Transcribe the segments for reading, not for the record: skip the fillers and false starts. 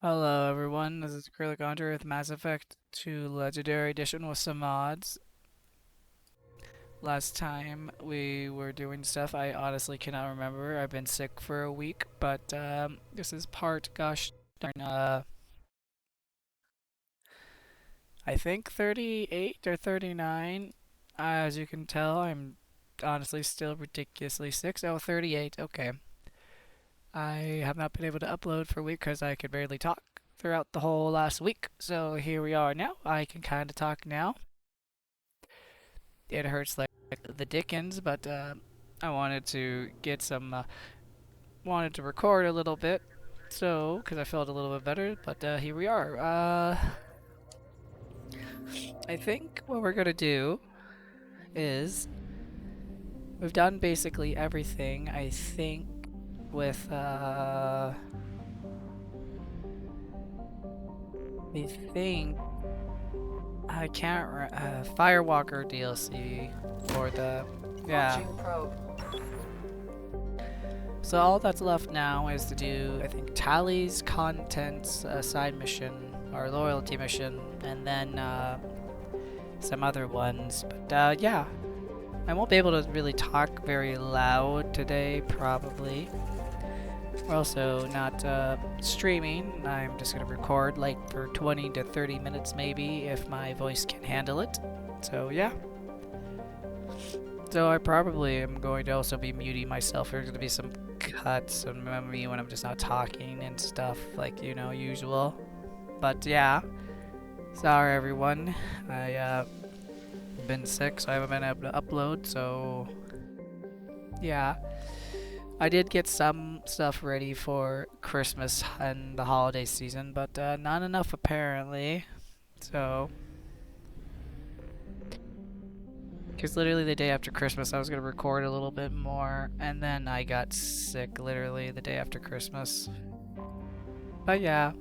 Hello everyone, this is Acrylic Andre with Mass Effect 2 Legendary Edition with some mods. Last time we were doing stuff, I honestly cannot remember. I've been sick for a week, but this is part, gosh darn, I think 38 or 39. As you can tell, I'm honestly still ridiculously sick. Oh, 38, okay. I have not been able to upload for a week because I could barely talk throughout the whole last week. So here we are now. I can kind of talk now. It hurts like the dickens, but I wanted to get some, wanted to record a little bit. So, because I felt a little bit better, but here we are. I think what we're gonna do is we've done basically everything. I think with I think I can't Firewalker DLC for the yeah. So all that's left now is to do I think Tally's contents side mission or loyalty mission, and then some other ones. But yeah, I won't be able to really talk very loud today probably. We're also not streaming. I'm just going to record like for 20 to 30 minutes maybe if my voice can handle it. So yeah. So I probably am going to also be muting myself. There's going to be some cuts of me when I'm just not talking and stuff like, you know, usual. But yeah. Sorry everyone. I been sick so I haven't been able to upload, so yeah. I did get some stuff ready for Christmas and the holiday season, but not enough apparently. So, because literally the day after Christmas, I was gonna record a little bit more, and then I got sick literally the day after Christmas. But yeah,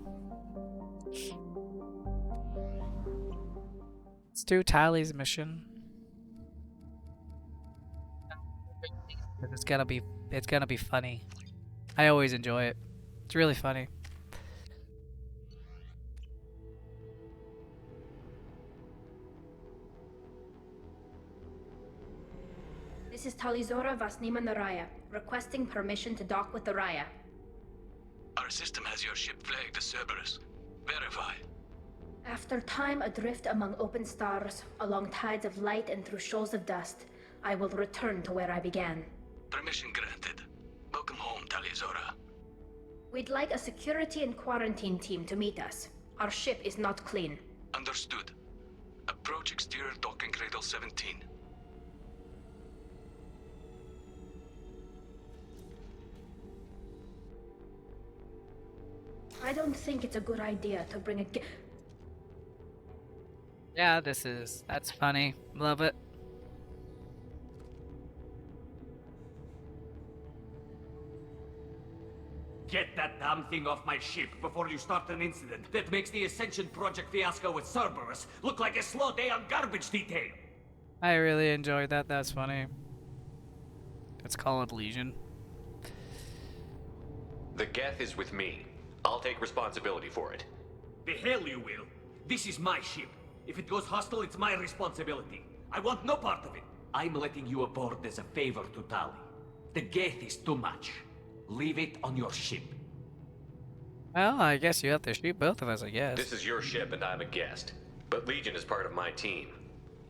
let's do Tally's mission. It's gonna be, it's gonna be funny. I always enjoy it. It's really funny. This is Talizora Vasnima Naraya, requesting permission to dock with the Raya. Our system has your ship flagged as Cerberus. Verify. After time adrift among open stars, along tides of light and through shoals of dust, I will return to where I began. Permission granted. Welcome home, Talizora. We'd like a security and quarantine team to meet us. Our ship is not clean. Understood. Approach exterior docking cradle 17. I don't think it's a good idea to bring a Yeah, that's funny. Love it. Get that damn thing off my ship before you start an incident that makes the Ascension Project fiasco with Cerberus look like a slow day on garbage detail. I really enjoyed that. That's funny. Let's call it Legion. The Geth is with me. I'll take responsibility for it. The hell you will. This is my ship. If it goes hostile, it's my responsibility. I want no part of it. I'm letting you aboard as a favor to Tali. The Geth is too much. Leave it on your ship. Well, I guess you have to shoot both of us, I guess. This is your ship and I'm a guest. But Legion is part of my team.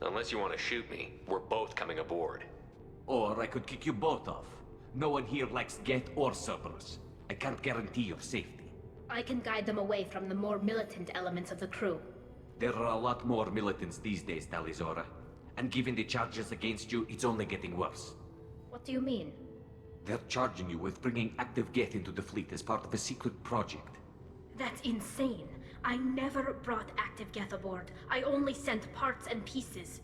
Unless you want to shoot me, we're both coming aboard. Or I could kick you both off. No one here likes Geth or Cerberus. I can't guarantee your safety. I can guide them away from the more militant elements of the crew. There are a lot more militants these days, Talizora. And given the charges against you, it's only getting worse. What do you mean? They're charging you with bringing active Geth into the fleet as part of a secret project. That's insane. I never brought active Geth aboard. I only sent parts and pieces.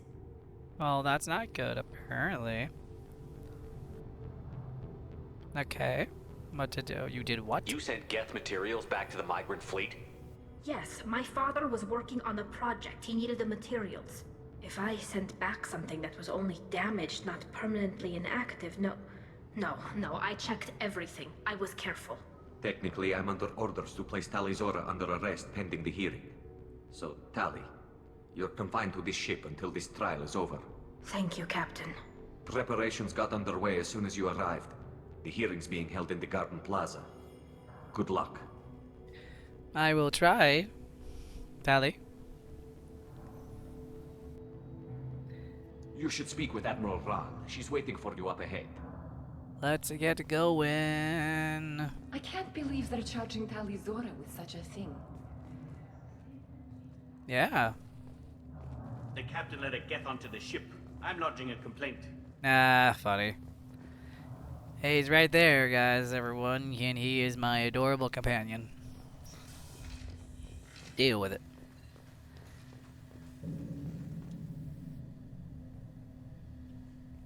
Well, that's not good, apparently. Okay. What to do? You did what? You sent Geth materials back to the migrant fleet? Yes, my father was working on a project. He needed the materials. If I sent back something that was only damaged, not permanently inactive, no, I checked everything. I was careful. Technically, I'm under orders to place Talizora under arrest pending the hearing. So, Tali, you're confined to this ship until this trial is over. Thank you, Captain. Preparations got underway as soon as you arrived. The hearing's being held in the Garden Plaza. Good luck. I will try. Tali. You should speak with Admiral Ran. She's waiting for you up ahead. Let's get going. I can't believe they're charging Talizora with such a thing. Yeah. The captain let a Geth onto the ship. I'm lodging a complaint. Ah, funny. Hey, he's right there, guys, everyone, and he is my adorable companion. Deal with it.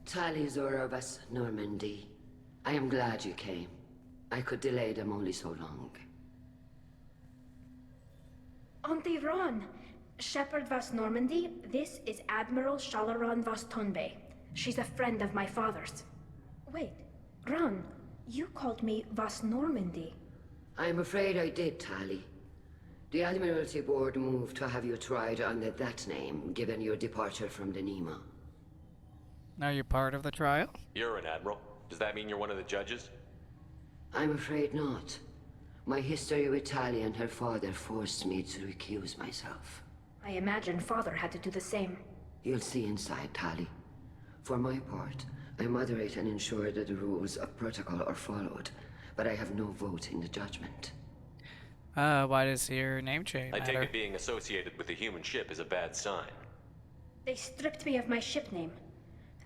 Talizora of us, Normandy. I am glad you came. I could delay them only so long. Auntie Ron, Shepard Vas Normandy, this is Admiral Shalaran Vas Tonbe. She's a friend of my father's. Wait, Ron, you called me Vas Normandy. I'm afraid I did, Tali. The Admiralty Board moved to have you tried under that name, given your departure from the Nima. Are you part of the trial? You're an admiral. Does that mean you're one of the judges? I'm afraid not. My history with Tali and her father forced me to recuse myself. I imagine father had to do the same. You'll see inside, Tali. For my part, I moderate and ensure that the rules of protocol are followed, but I have no vote in the judgment. Why does your name change I matter? take it being associated with the human ship is a bad sign. They stripped me of my ship name.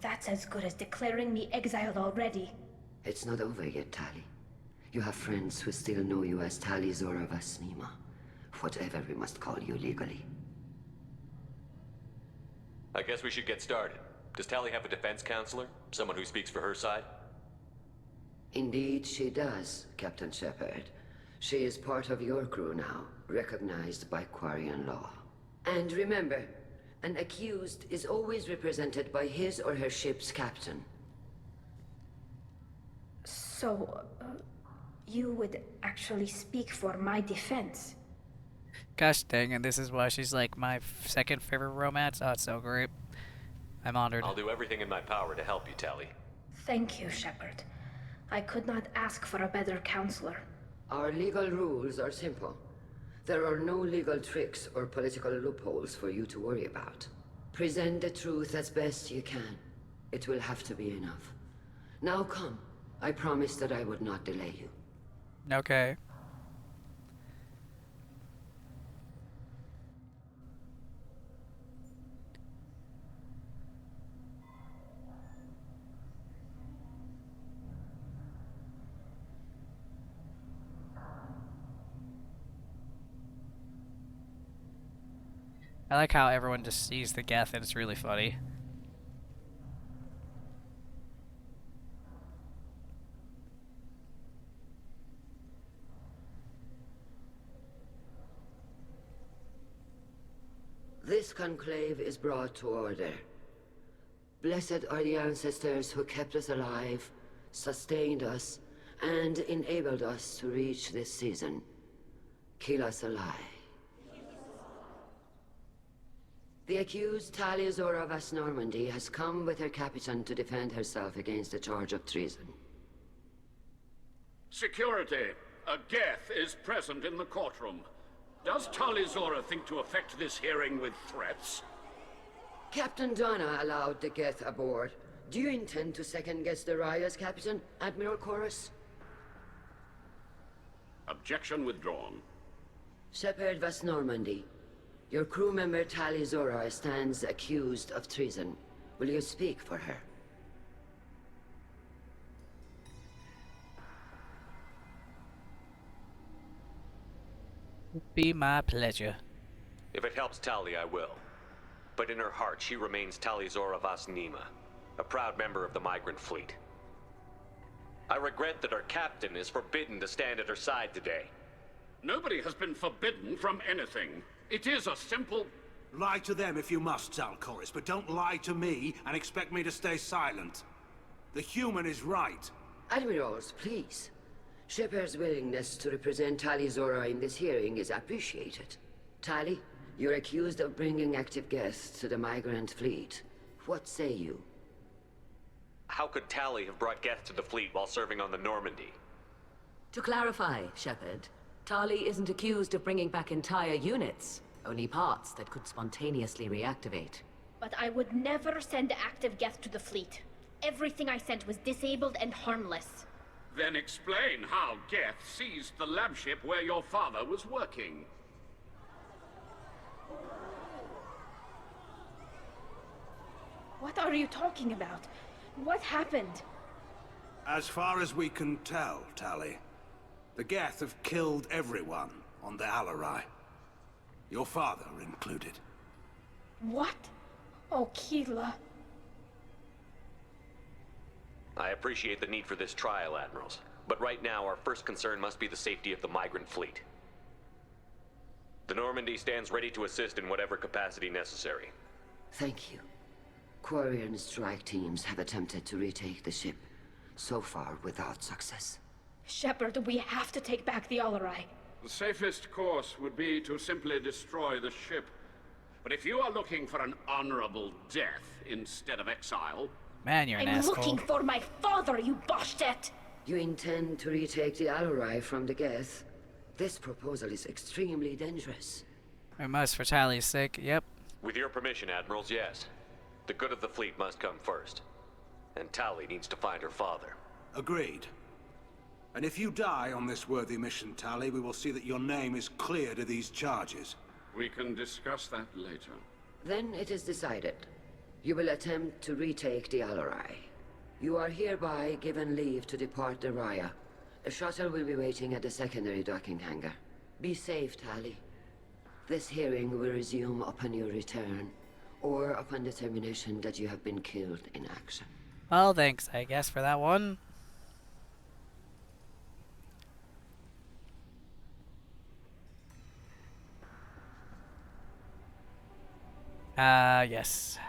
That's as good as declaring me exiled already. It's not over yet, Tali. You have friends who still know you as Talizora Vas Nima. Whatever we must call you legally. I guess we should get started. Does Tali have a defense counselor? Someone who speaks for her side? Indeed, she does, Captain Shepard. She is part of your crew now, recognized by Quarian law. And remember, an accused is always represented by his or her ship's captain. So, you would actually speak for my defense? Gosh dang, and this is why she's like my second favorite romance. Oh, it's so great. I'm honored. I'll do everything in my power to help you, Tali. Thank you, Shepard. I could not ask for a better counselor. Our legal rules are simple. There are no legal tricks or political loopholes for you to worry about. Present the truth as best you can. It will have to be enough. Now come. I promised that I would not delay you. Okay. I like how everyone just sees the Geth and it's really funny. This conclave is brought to order. Blessed are the ancestors who kept us alive, sustained us, and enabled us to reach this season. Keep us alive. The accused Talizora Vas Normandy has come with her captain to defend herself against the charge of treason. Security. A Geth is present in the courtroom. Does Talizora think to effect this hearing with threats? Captain Donna allowed the Geth aboard. Do you intend to second-guess the Raya's captain, Admiral Chorus? Objection withdrawn. Shepard Vas Normandy. Your crew member Talizora stands accused of treason. Will you speak for her? Be my pleasure. If it helps Tali, I will. But in her heart, she remains Talizora Vas Nima, a proud member of the migrant fleet. I regret that our captain is forbidden to stand at her side today. Nobody has been forbidden from anything. It is a simple... Lie to them if you must, Zalcoris, but don't lie to me and expect me to stay silent. The human is right. Admirals, please. Shepard's willingness to represent Tali Zora in this hearing is appreciated. Tali, you're accused of bringing active guests to the migrant fleet. What say you? How could Tali have brought Geth to the fleet while serving on the Normandy? To clarify, Shepard, Tali isn't accused of bringing back entire units, only parts that could spontaneously reactivate. But I would never send active Geth to the fleet. Everything I sent was disabled and harmless. Then explain how Geth seized the lab ship where your father was working. What are you talking about? What happened? As far as we can tell, Tali, the Geth have killed everyone on the Alarai. Your father included. What? Oh, Keela. I appreciate the need for this trial, Admirals. But right now, our first concern must be the safety of the migrant fleet. The Normandy stands ready to assist in whatever capacity necessary. Thank you. Quarian strike teams have attempted to retake the ship, so far without success. Shepard, we have to take back the Alarai. The safest course would be to simply destroy the ship. But if you are looking for an honorable death instead of exile... Man, you're an I'm asshole. looking for my father, you bastet! You intend to retake the Alarai from the Geth? This proposal is extremely dangerous. We must for Tali's sake, yep. With your permission, Admirals, yes. The good of the fleet must come first. And Tali needs to find her father. Agreed. And if you die on this worthy mission, Tali, we will see that your name is cleared of these charges. We can discuss that later. Then it is decided. You will attempt to retake the Alarai. You are hereby given leave to depart the Raya. A shuttle will be waiting at the secondary docking hangar. Be safe, Tali. This hearing will resume upon your return, or upon determination that you have been killed in action. Well, thanks, I guess, for that one. Yes.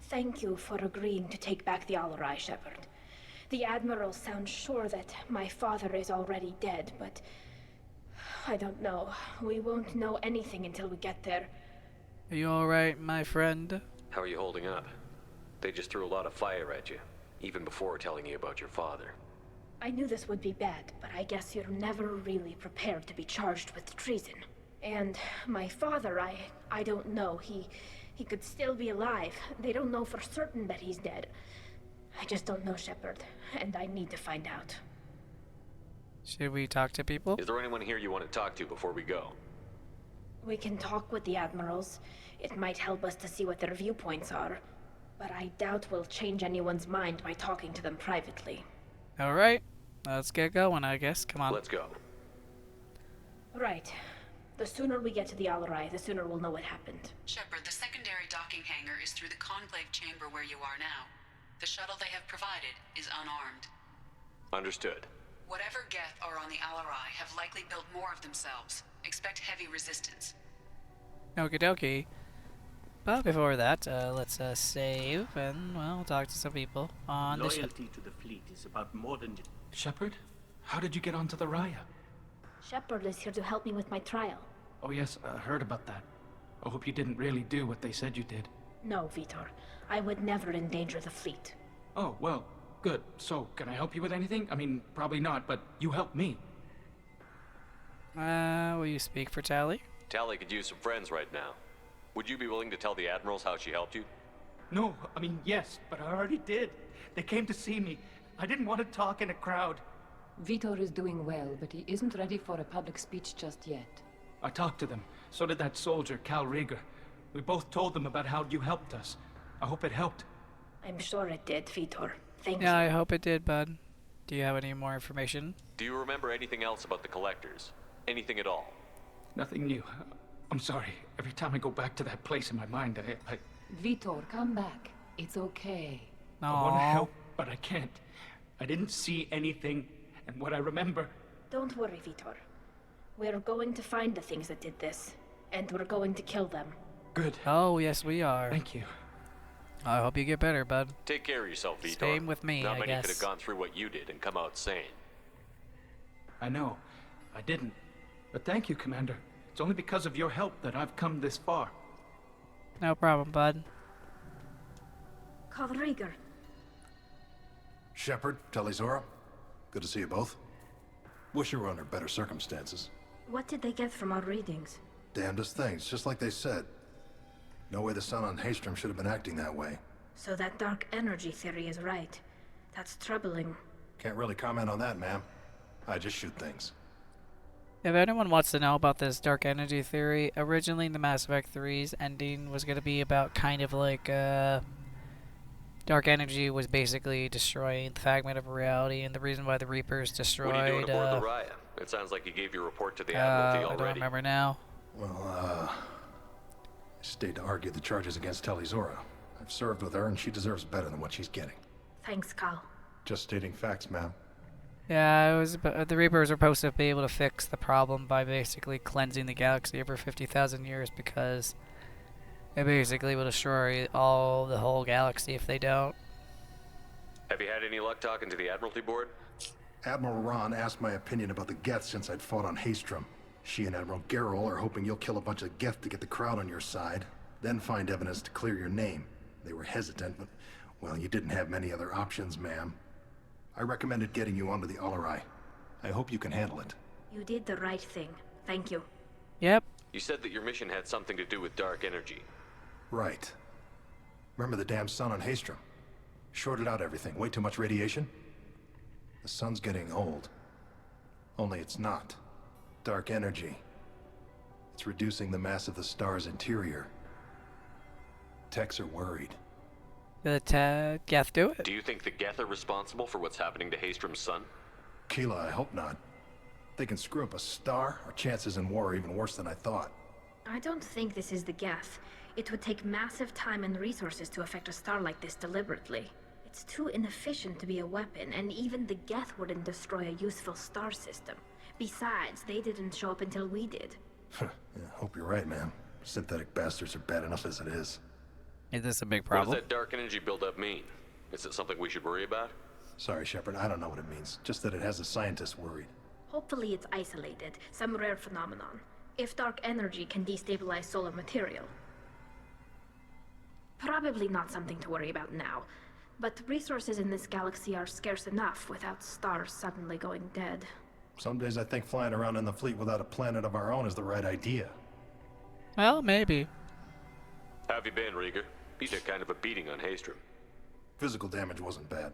Thank you for agreeing to take back the Alarai, Shepard. The Admiral sounds sure that my father is already dead, but... I don't know. We won't know anything until we get there. Are you alright, my friend? How are you holding up? They just threw a lot of fire at you, even before telling you about your father. I knew this would be bad, but I guess you're never really prepared to be charged with treason. And my father, I don't know. He could still be alive. They don't know for certain that he's dead. I just don't know, Shepard, and I need to find out. Should we talk to people? Is there anyone here you want to talk to before we go? We can talk with the Admirals. It might help us to see what their viewpoints are. But I doubt we'll change anyone's mind by talking to them privately. Alright, let's get going, I guess. Come on. Let's go. Right. The sooner we get to the Alarai, the sooner we'll know what happened. Shepard, the secondary docking hangar is through the Conclave chamber where you are now. The shuttle they have provided is unarmed. Understood. Whatever Geth are on the Alarai have likely built more of themselves. Expect heavy resistance. Okie dokie. But before that, let's save and, well, talk to some people on the ship. Loyalty to the fleet is about more than just... Shepard? How did you get onto the Raya? Shepard is here to help me with my trial. Oh yes, I heard about that. I hope you didn't really do what they said you did. No, Vitor. I would never endanger the fleet. Oh, well, good. So, can I help you with anything? I mean, probably not, but you helped me. Will you speak for Tali? Tali could use some friends right now. Would you be willing to tell the Admirals how she helped you? No, I mean, yes, but I already did. They came to see me. I didn't want to talk in a crowd. Vitor is doing well, but he isn't ready for a public speech just yet. I talked to them. So did that soldier, Cal Rieger. We both told them about how you helped us. I hope it helped. I'm sure it did, Vitor. Thank Yeah, you. I hope it did, bud. Do you have any more information? Do you remember anything else about the Collectors? Anything at all? Nothing new. I'm sorry. Every time I go back to that place in my mind, I Vitor, come back. It's okay. I want to help, but I can't. I didn't see anything, and what I remember... Don't worry, Vitor. We're going to find the things that did this, and we're going to kill them. Good. Oh, yes, we are. Thank you. I hope you get better, bud. Take care of yourself, Vitor. Same with me, Not I many guess. could have gone through what you did and come out sane. I know. I didn't. But thank you, Commander. It's only because of your help that I've come this far. No problem, bud. Carl Rieger. Shepard, Talizora, good to see you both. Wish you were under better circumstances. What did they get from our readings? Damnedest things, just like they said. No way the sun on Haestrom should have been acting that way. So that dark energy theory is right. That's troubling. Can't really comment on that, ma'am. I just shoot things. If anyone wants to know about this dark energy theory, originally the Mass Effect 3's ending was going to be about kind of like, dark energy was basically destroying the fragment of reality, and the reason why the Reapers destroyed, What are you doing aboard the Raya? It sounds like you gave your report to the Admiralty I already. don't remember now. Well, I stayed to argue the charges against Talizora. I've served with her, and she deserves better than what she's getting. Thanks, Carl. Just stating facts, ma'am. Yeah, it was. The Reapers were supposed to be able to fix the problem by basically cleansing the galaxy over 50,000 years, because it basically will destroy the whole galaxy if they don't. Have you had any luck talking to the Admiralty board? Admiral Ron asked my opinion about the Geth since I'd fought on Haestrom. She and Admiral Gerrel are hoping you'll kill a bunch of Geth to get the crowd on your side, then find evidence to clear your name. They were hesitant, but, well, you didn't have many other options, ma'am. I recommended getting you onto the Alarai. I hope you can handle it. You did the right thing. Thank you. Yep. You said that your mission had something to do with dark energy. Right. Remember the damn sun on Haestrom? Shorted out everything. Way too much radiation? The sun's getting old. Only it's not. Dark energy. It's reducing the mass of the star's interior. Techs are worried. Did Geth do it? Do you think the Geth are responsible for what's happening to Haestrom's sun? Keela, I hope not. If they can screw up a star, our chances in war are even worse than I thought. I don't think this is the Geth. It would take massive time and resources to affect a star like this deliberately. It's too inefficient to be a weapon, and even the Geth wouldn't destroy a useful star system. Besides, they didn't show up until we did. Yeah, hope you're right, man. Synthetic bastards are bad enough as it is. Is this a big What problem? does that dark energy buildup mean? Is it something we should worry about? Sorry, Shepard, I don't know what it means. Just that it has the scientists worried. Hopefully it's isolated, some rare phenomenon. If dark energy can destabilize solar material. Probably not something to worry about now. But resources in this galaxy are scarce enough without stars suddenly going dead. Some days I think flying around in the fleet without a planet of our own is the right idea. Well, maybe. How have you been, Rieger? You took kind of a beating on Haestrom. Physical damage wasn't bad.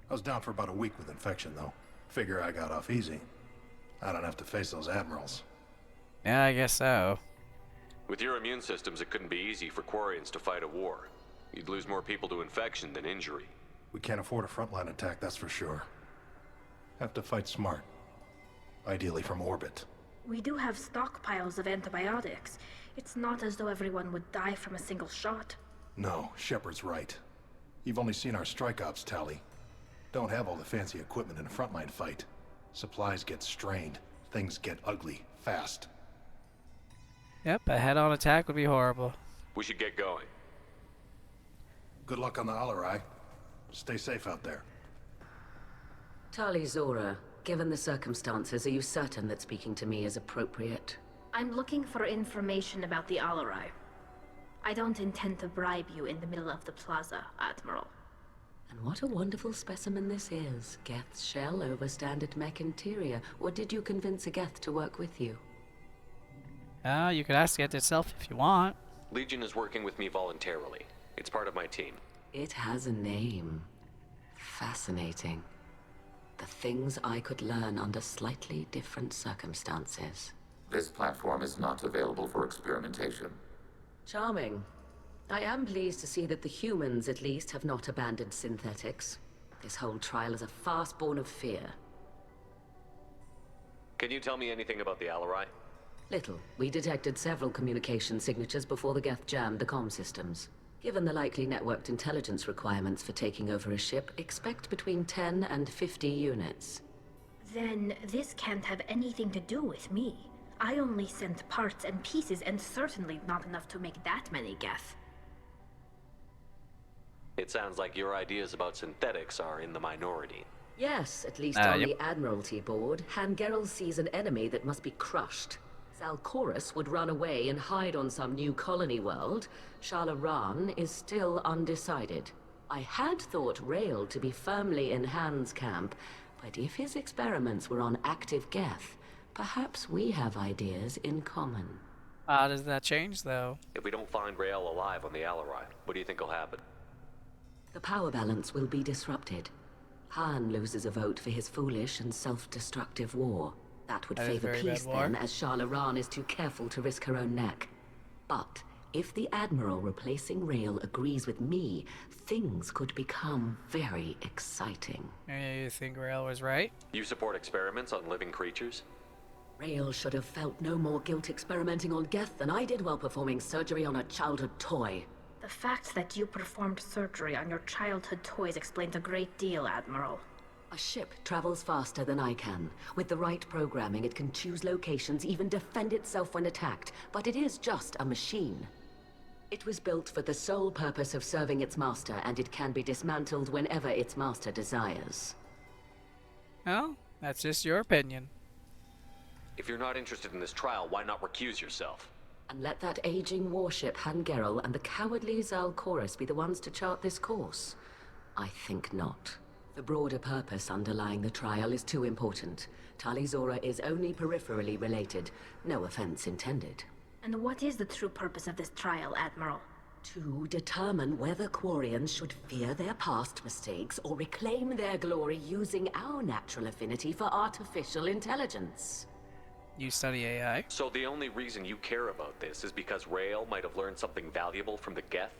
I was down for about a week with infection, though. Figure I got off easy. I don't have to face those admirals. Yeah, I guess so. With your immune systems, it couldn't be easy for Quarians to fight a war. You'd lose more people to infection than injury. We can't afford a frontline attack, that's for sure. Have to fight smart. Ideally from orbit. We do have stockpiles of antibiotics. It's not as though everyone would die from a single shot. No, Shepard's right. You've only seen our strike ops tally. Don't have all the fancy equipment in a frontline fight. Supplies get strained. Things get ugly, fast. Yep, a head-on attack would be horrible. We should get going. Good luck on the Alarai. Stay safe out there. Talizora, given the circumstances, are you certain that speaking to me is appropriate? I'm looking for information about the Alarai. I don't intend to bribe you in the middle of the plaza, Admiral. And what a wonderful specimen this is. Geth's shell over standard mech interior. Or did you convince a Geth to work with you? You could ask it itself if you want. Legion is working with me voluntarily. It's part of my team. It has a name. Fascinating. The things I could learn under slightly different circumstances. This platform is not available for experimentation. Charming. I am pleased to see that the humans, at least, have not abandoned synthetics. This whole trial is a farce born of fear. Can you tell me anything about the Alarai? Little. We detected several communication signatures before the Geth jammed the comm systems. Given the likely networked intelligence requirements for taking over a ship, expect between 10 and 50 units. Then this can't have anything to do with me. I only sent parts and pieces, and certainly not enough to make that many Geth. It sounds like your ideas about synthetics are in the minority. Yes, at least on yep. the Admiralty board, Han Gerel sees an enemy that must be crushed. Zalcorus would run away and hide on some new colony world. Shalaran is still undecided. I had thought Rael to be firmly in Han's camp, but if his experiments were on active Geth, perhaps we have ideas in common. How does that change, though? If we don't find Rael alive on the Alarai, what do you think will happen? The power balance will be disrupted. Han loses a vote for his foolish and self-destructive war. That would That is favor very bad peace war. then, as Shalaran is too careful to risk her own neck. But if the Admiral replacing Rael agrees with me, things could become very exciting. You think Rael was right? You support experiments on living creatures? Rael should have felt no more guilt experimenting on Geth than I did while performing surgery on a childhood toy. The fact that you performed surgery on your childhood toys explains a great deal, Admiral. A ship travels faster than I can. With the right programming, it can choose locations, even defend itself when attacked. But it is just a machine. It was built for the sole purpose of serving its master, and it can be dismantled whenever its master desires. Well, that's just your opinion. If you're not interested in this trial, why not recuse yourself? And let that aging warship Han Gerel and the cowardly Zalcorus be the ones to chart this course? I think not. The broader purpose underlying the trial is too important. Tali Zora is only peripherally related. No offense intended. And what is the true purpose of this trial, Admiral? To determine whether Quarians should fear their past mistakes or reclaim their glory using our natural affinity for artificial intelligence. You study AI? So the only reason you care about this is because Rael might have learned something valuable from the Geth?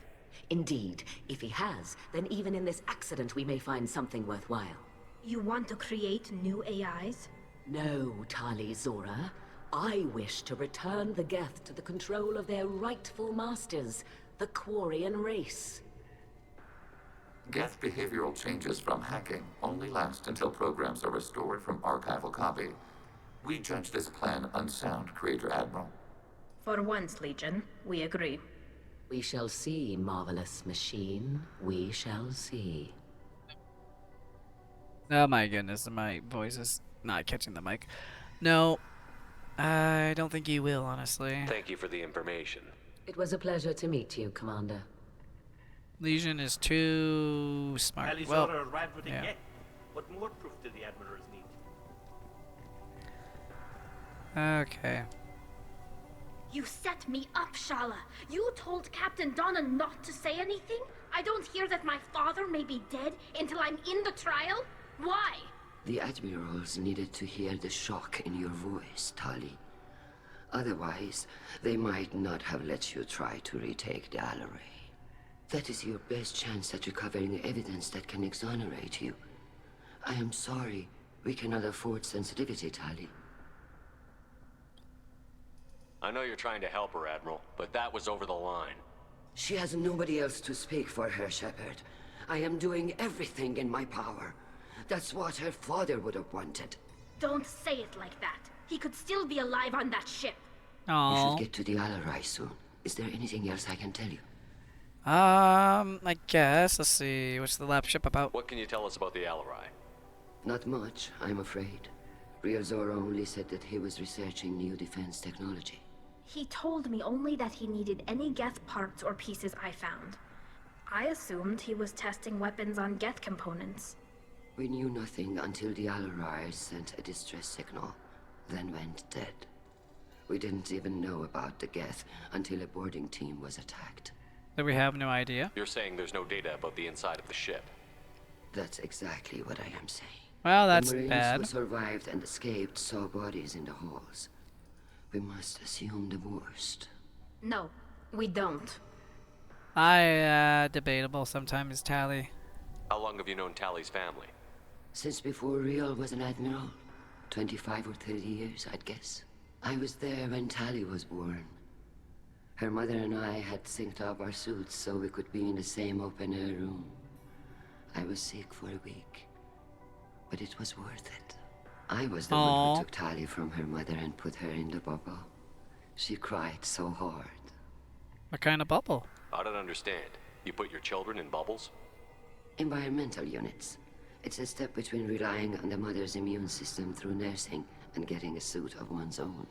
Indeed. If he has, then even in this accident we may find something worthwhile. You want to create new AIs? No, Tali Zora. I wish to return the Geth to the control of their rightful masters, the Quarian race. Geth behavioral changes from hacking only last until programs are restored from archival copy. We judge this plan unsound, Creator Admiral. For once, Legion, we agree. We shall see, marvelous machine. We shall see. Oh my goodness, my voice is not catching the mic. No, I don't think you will, honestly. Thank you for the information. It was a pleasure to meet you, Commander. Legion is too smart. Tali Well, Zora arrived with a yeah. Geth. What more proof do the Admirals need? Okay. You set me up, Shala. You told Captain Donna not to say anything? I don't hear that my father may be dead until I'm in the trial? Why? The Admirals needed to hear the shock in your voice, Tali. Otherwise, they might not have let you try to retake the Alarai. That is your best chance at recovering evidence that can exonerate you. I am sorry. We cannot afford sensitivity, Tali. I know you're trying to help her, Admiral, but that was over the line. She has nobody else to speak for her, Shepard. I am doing everything in my power. That's what her father would have wanted. Don't say it like that. He could still be alive on that ship. You Aww. should get to the Alarai soon. Is there anything else I can tell you? I guess. Let's see. What's the lab ship about? What can you tell us about the Alarai? Not much, I'm afraid. Real Zora only said that he was researching new defense technology. He told me only that he needed any Geth parts or pieces I found. I assumed he was testing weapons on Geth components. We knew nothing until the Alarai sent a distress signal, then went dead. We didn't even know about the Geth until a boarding team was attacked. So we have no idea. You're saying there's no data about the inside of the ship. That's exactly what I am saying. Well, that's the Marines bad. who survived and escaped saw bodies in the halls. We must assume the worst. No, we don't. Debatable sometimes, Tali. How long have you known Tali's family? Since before Real was an admiral. 25 or 30 years, I'd guess. I was there when Tali was born. Her mother and I had synced up our suits so we could be in the same open-air room. I was sick for a week, but it was worth it. I was the one who took Tali from her mother and put her in the bubble. She cried so hard. What kind of bubble? I don't understand. You put your children in bubbles? Environmental units. It's a step between relying on the mother's immune system through nursing and getting a suit of one's own.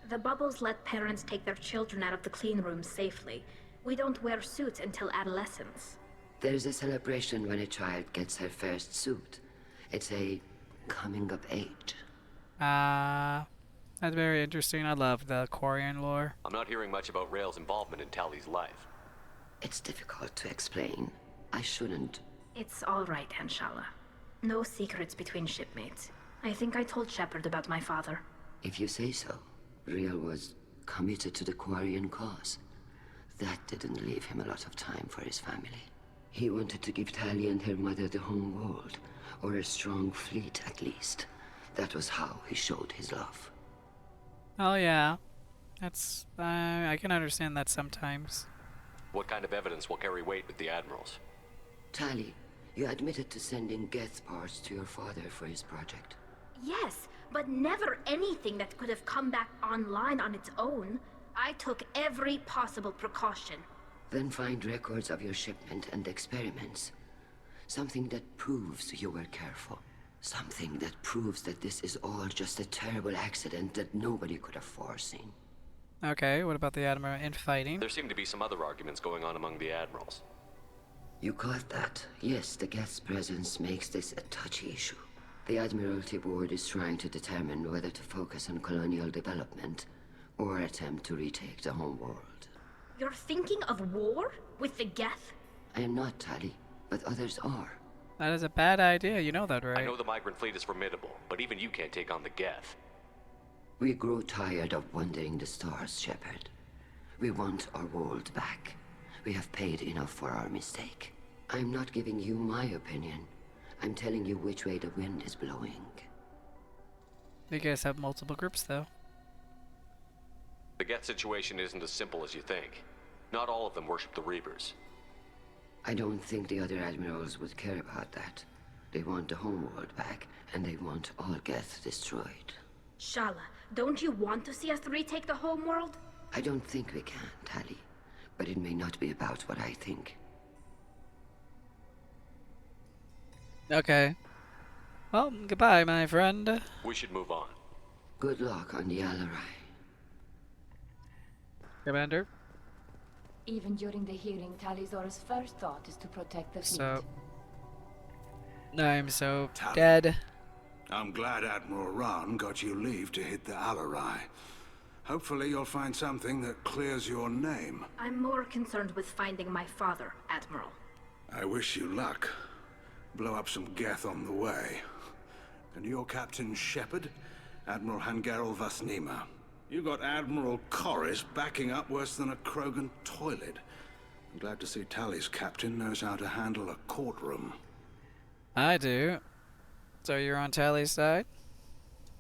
The bubbles let parents take their children out of the clean rooms safely. We don't wear suits until adolescence. There's a celebration when a child gets her first suit. It's a coming of age. That's very interesting. I love the Quarian lore. I'm not hearing much about Rael's involvement in Tally's life. It's difficult to explain. I shouldn't. It's all right, Anshala. No secrets between shipmates. I think I told Shepard about my father. If you say so. Rael was committed to the Quarian cause. That didn't leave him a lot of time for his family. He wanted to give Tali and her mother the home world, or a strong fleet at least. That was how he showed his love. Oh yeah. That's... I can understand that sometimes. What kind of evidence will carry weight with the Admirals? Tali, you admitted to sending Geth parts to your father for his project. Yes, but never anything that could have come back online on its own. I took every possible precaution. Then find records of your shipment and experiments. Something that proves you were careful. Something that proves that this is all just a terrible accident that nobody could have foreseen. Okay, what about the Admiral infighting? There seem to be some other arguments going on among the Admirals. You caught that. Yes, the Geth's presence makes this a touchy issue. The Admiralty Board is trying to determine whether to focus on colonial development or attempt to retake the home world. You're thinking of war? With the Geth? I am not, Tali, but others are. That is a bad idea, you know that, right? I know the migrant fleet is formidable, but even you can't take on the Geth. We grow tired of wandering the stars, Shepard. We want our world back. We have paid enough for our mistake. I'm not giving you my opinion. I'm telling you which way the wind is blowing. You guys have multiple groups, though. The Geth situation isn't as simple as you think. Not all of them worship the Reapers. I don't think the other admirals would care about that. They want the homeworld back, and they want all Geth destroyed. Shala, don't you want to see us retake the homeworld? I don't think we can, Tali. But it may not be about what I think. Okay. Well, goodbye, my friend. We should move on. Good luck on the Alarai. Commander? Even during the hearing, Tali'Zorah's first thought is to protect the fleet. So... I'm so dead. I'm glad Admiral Rahn got you leave to hit the Alarai. Hopefully you'll find something that clears your name. I'm more concerned with finding my father, Admiral. I wish you luck. Blow up some Geth on the way. And your Captain Shepard? Admiral Hangarel Vasnima. You got Admiral Corris backing up worse than a Krogan toilet. I'm glad to see Tali's captain knows how to handle a courtroom. I do. So you're on Tali's side?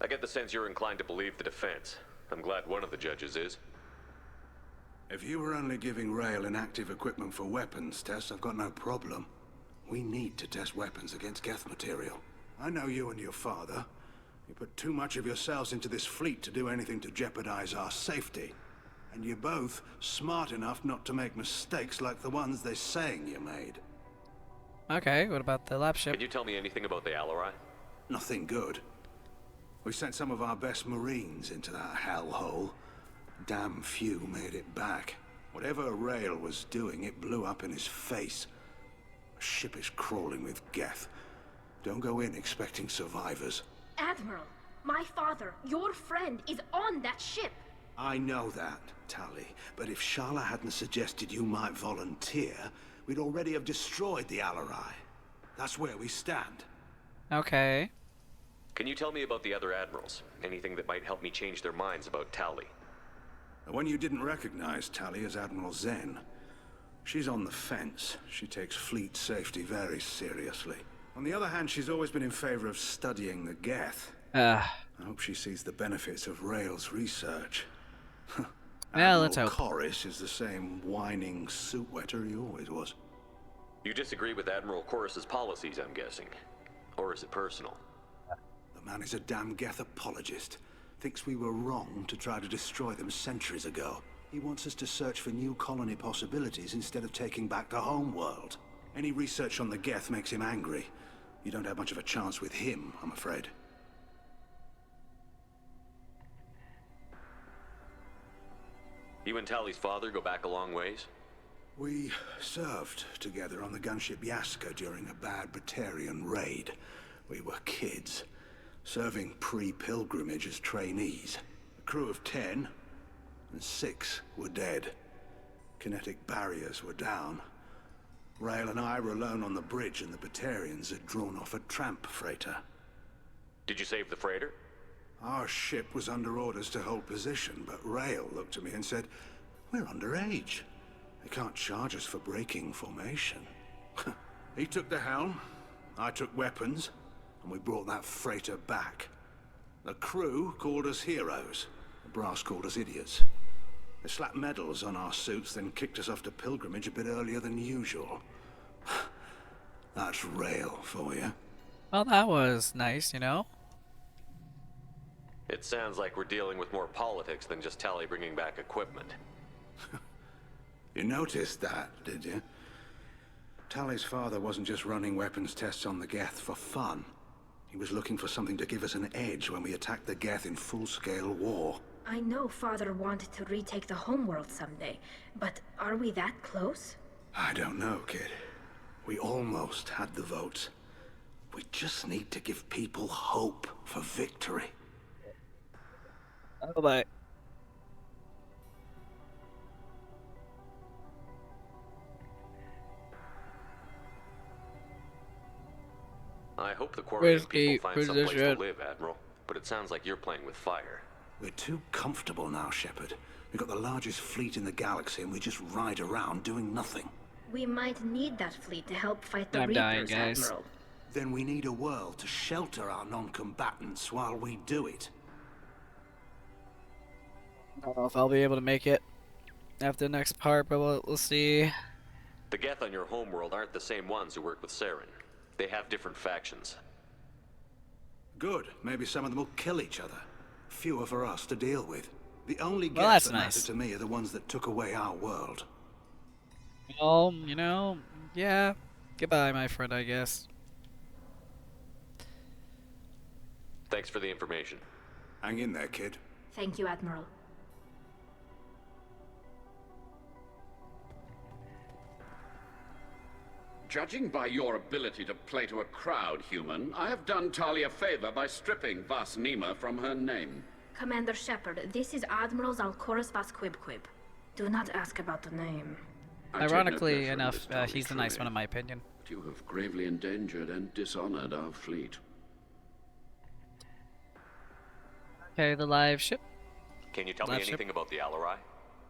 I get the sense you're inclined to believe the defense. I'm glad one of the judges is. If you were only giving Rael inactive equipment for weapons tests, I've got no problem. We need to test weapons against Geth material. I know you and your father. You put too much of yourselves into this fleet to do anything to jeopardize our safety. And you're both smart enough not to make mistakes like the ones they're saying you made. Okay, what about the lab ship? Can you tell me anything about the Alarai? Nothing good. We sent some of our best Marines into that hellhole. Damn few made it back. Whatever Rael was doing, it blew up in his face. A ship is crawling with Geth. Don't go in expecting survivors. Admiral, my father, your friend, is on that ship. I know that, Tali, but if Shala hadn't suggested you might volunteer, we'd already have destroyed the Alarai. That's where we stand. Okay. Can you tell me about the other admirals? Anything that might help me change their minds about Tali? The one you didn't recognize, Tali, is Admiral Zen. She's on the fence. She takes fleet safety very seriously. On the other hand, she's always been in favor of studying the Geth. I hope she sees the benefits of Rael's research. Well, let's hope. Corris is the same whining suit wetter he always was. You disagree with Admiral Corris's policies, I'm guessing. Or is it personal? The man is a damn Geth apologist. Thinks we were wrong to try to destroy them centuries ago. He wants us to search for new colony possibilities instead of taking back the home world. Any research on the Geth makes him angry. You don't have much of a chance with him, I'm afraid. You and Tally's father go back a long ways? We served together on the gunship Yaska during a bad Batarian raid. We were kids, serving pre-pilgrimage as trainees. A crew of 10, and 6 were dead. Kinetic barriers were down. Rael and I were alone on the bridge, and the Batarians had drawn off a tramp freighter. Did you save the freighter? Our ship was under orders to hold position, but Rael looked at me and said, "We're underage. They can't charge us for breaking formation." He took the helm, I took weapons, and we brought that freighter back. The crew called us heroes. The brass called us idiots. They slapped medals on our suits, then kicked us off to pilgrimage a bit earlier than usual. That's Rael for you. Well, that was nice, you know? It sounds like we're dealing with more politics than just Tally bringing back equipment. You noticed that, did you? Tally's father wasn't just running weapons tests on the Geth for fun. He was looking for something to give us an edge when we attacked the Geth in full-scale war. I know Father wanted to retake the homeworld someday, but are we that close? I don't know, kid. We almost had the votes. We just need to give people hope for victory. Oh, bye. I hope the Quarantine Where's people the find someplace to position? live, Admiral. But it sounds like you're playing with fire. We're too comfortable now, Shepard. We've got the largest fleet in the galaxy, and we just ride around doing nothing. We might need that fleet to help fight the I'm dying, Reapers, guys. Admiral. Then we need a world to shelter our non-combatants while we do it. I don't know if I'll be able to make it after the next part, but we'll see. The Geth on your homeworld aren't the same ones who work with Saren. They have different factions. Good. Maybe some of them will kill each other. Fewer for us to deal with. The only Well, Geths that's that nice. matter to me are the ones that took away our world. Well, you know, yeah. Goodbye, my friend, I guess. Thanks for the information. Hang in there, kid. Thank you, Admiral. Judging by your ability to play to a crowd, human, I have done Tali a favor by stripping Vas Nima from her name. Commander Shepard, this is Admiral Zalkorus Vas Quibquib. Do not ask about the name. I take no Ironically pleasure in enough, this, Tali, he's the nice truly. one in my opinion. But you have gravely endangered and dishonored our fleet. Okay, the live ship. Can you tell me Left ship. anything about the Alarai?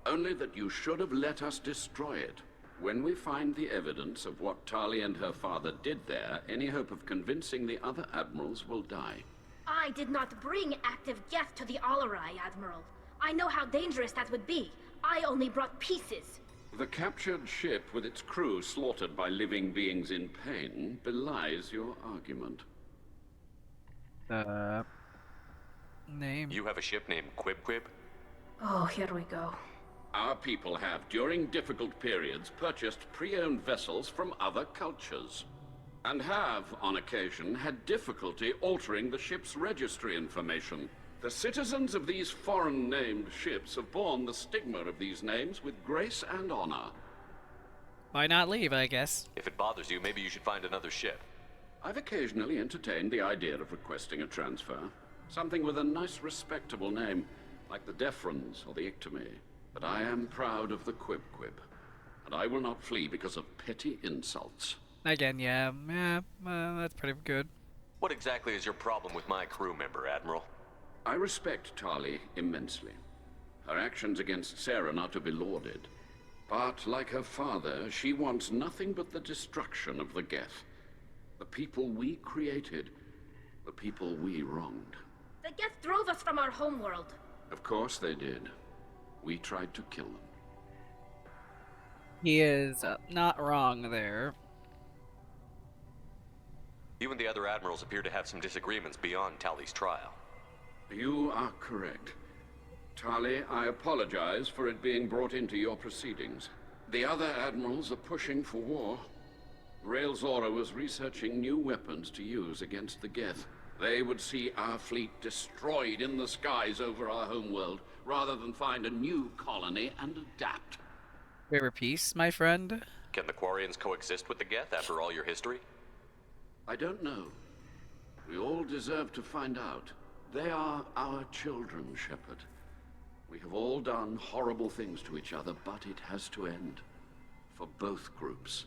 Only that you should have let us destroy it. When we find the evidence of what Tali and her father did there, any hope of convincing the other admirals will die. I did not bring active Geth to the Alarai, Admiral. I know how dangerous that would be. I only brought pieces. The captured ship with its crew slaughtered by living beings in pain belies your argument. Name. You have a ship named Quib? Oh, here we go. Our people have, during difficult periods, purchased pre-owned vessels from other cultures. And have, on occasion, had difficulty altering the ship's registry information. The citizens of these foreign-named ships have borne the stigma of these names with grace and honor. Why not leave, I guess? If it bothers you, maybe you should find another ship. I've occasionally entertained the idea of requesting a transfer. Something with a nice, respectable name, like the Defrons or the Ictomy. But I am proud of the Quib, and I will not flee because of petty insults. Again, yeah, that's pretty good. What exactly is your problem with my crew member, Admiral? I respect Tali immensely. Her actions against Saren are to be lauded. But, like her father, she wants nothing but the destruction of the Geth. The people we created, the people we wronged. The Geth drove us from our homeworld. Of course they did. We tried to kill them. He is not wrong there. You and the other admirals appear to have some disagreements beyond Tali's trial. You are correct. Tali, I apologize for it being brought into your proceedings. The other admirals are pushing for war. Rael Zora was researching new weapons to use against the Geth. They would see our fleet destroyed in the skies over our homeworld, rather than find a new colony and adapt. River peace, my friend. Can the Quarians coexist with the Geth after all your history? I don't know. We all deserve to find out. They are our children, Shepard. We have all done horrible things to each other, but it has to end. For both groups.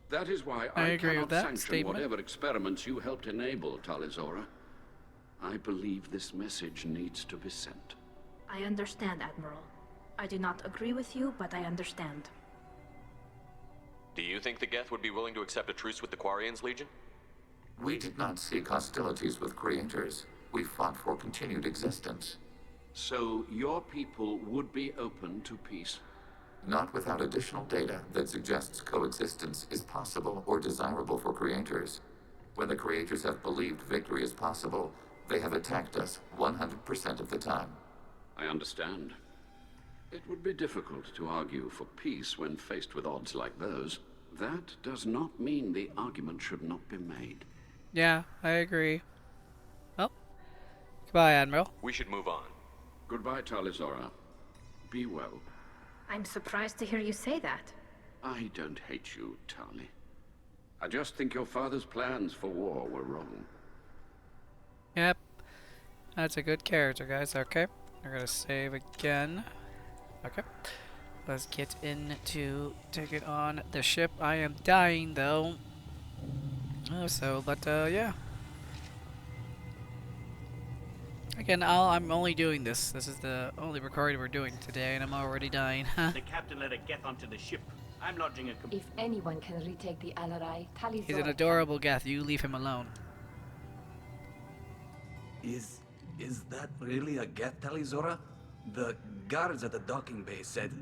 That is why I agree cannot with that sanction statement. whatever experiments you helped enable, Talizora. I believe this message needs to be sent. I understand, Admiral. I do not agree with you, but I understand. Do you think the Geth would be willing to accept a truce with the Quarians, Legion? We did not seek hostilities with creators. We fought for continued existence. So your people would be open to peace? Not without additional data that suggests coexistence is possible or desirable for creators. When the creators have believed victory is possible, they have attacked us 100% of the time. I understand. It would be difficult to argue for peace when faced with odds like those. That does not mean the argument should not be made. Yeah, I agree. Well, goodbye, Admiral. We should move on. Goodbye, Talizora. Be well. I'm surprised to hear you say that. I don't hate you, Tali. I just think your father's plans for war were wrong. Yep. That's a good character, guys. Okay. We're gonna save again. Okay. Let's get into taking on the ship. I am dying, though. Yeah. Again, I'm only doing this. This is the only recording we're doing today, and I'm already dying. The captain let a Geth onto the ship. I'm lodging a If anyone can retake the Alarai, Talizora. He's an adorable Geth. You leave him alone. Is that really a Geth, Talizora? The guards at the docking bay said...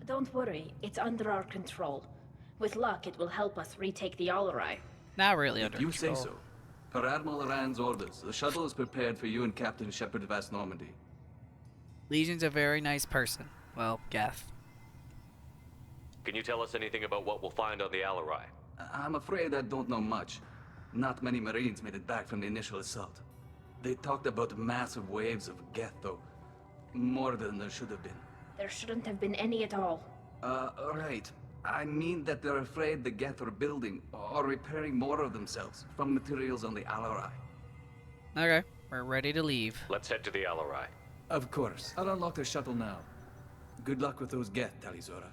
Don't worry, it's under our control. With luck, it will help us retake the Alarai. Not really under You control. say so. Per Admiral Rand's orders, the shuttle is prepared for you and Captain Shepard Vast Normandy. Legion's a very nice person. Well, Geth. Can you tell us anything about what we'll find on the Alarai? I'm afraid I don't know much. Not many Marines made it back from the initial assault. They talked about massive waves of Geth, though. More than there should have been. There shouldn't have been any at all. Right. I mean that they're afraid the Geth are building or repairing more of themselves from materials on the Alarai. Okay, we're ready to leave. Let's head to the Alarai. Of course. I'll unlock the shuttle now. Good luck with those Geth, Talizora.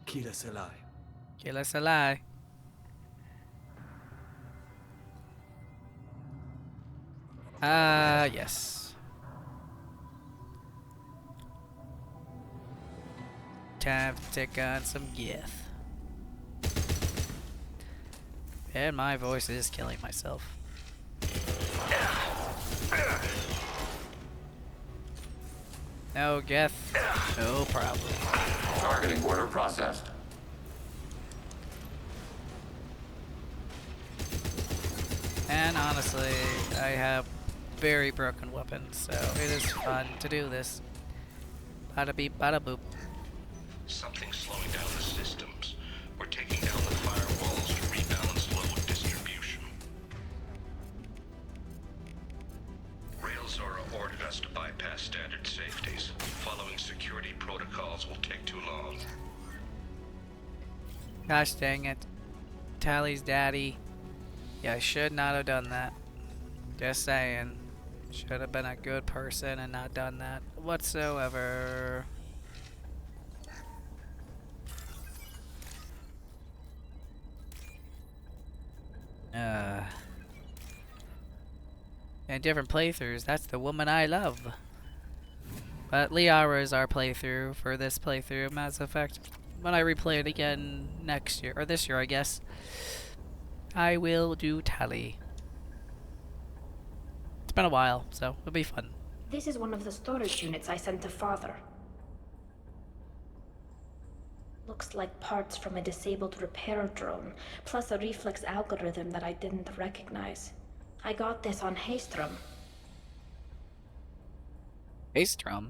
Kila Selai. Kila Selai. Yes. Time to take on some Geth. And my voice is killing myself. No Geth, no problem. Targeting order processed. And honestly, I have very broken weapons, so it is fun to do this. Bada beep, bada boop. Something's slowing down the systems. We're taking down the firewalls to rebalance load distribution. Rael Zora ordered us to bypass standard safeties. Following security protocols will take too long. Gosh dang it. Tally's daddy. Yeah, I should not have done that. Just saying. Should have been a good person and not done that whatsoever. And different playthroughs, that's the woman I love. But Liara is our playthrough for this playthrough of Mass Effect. When I replay it again next year, or this year I guess, I will do Tali. It's been a while, so it'll be fun. This is one of the storage units I sent to Father. Looks like parts from a disabled repair drone, plus a reflex algorithm that I didn't recognize. I got this on Haystrom. Haystrom?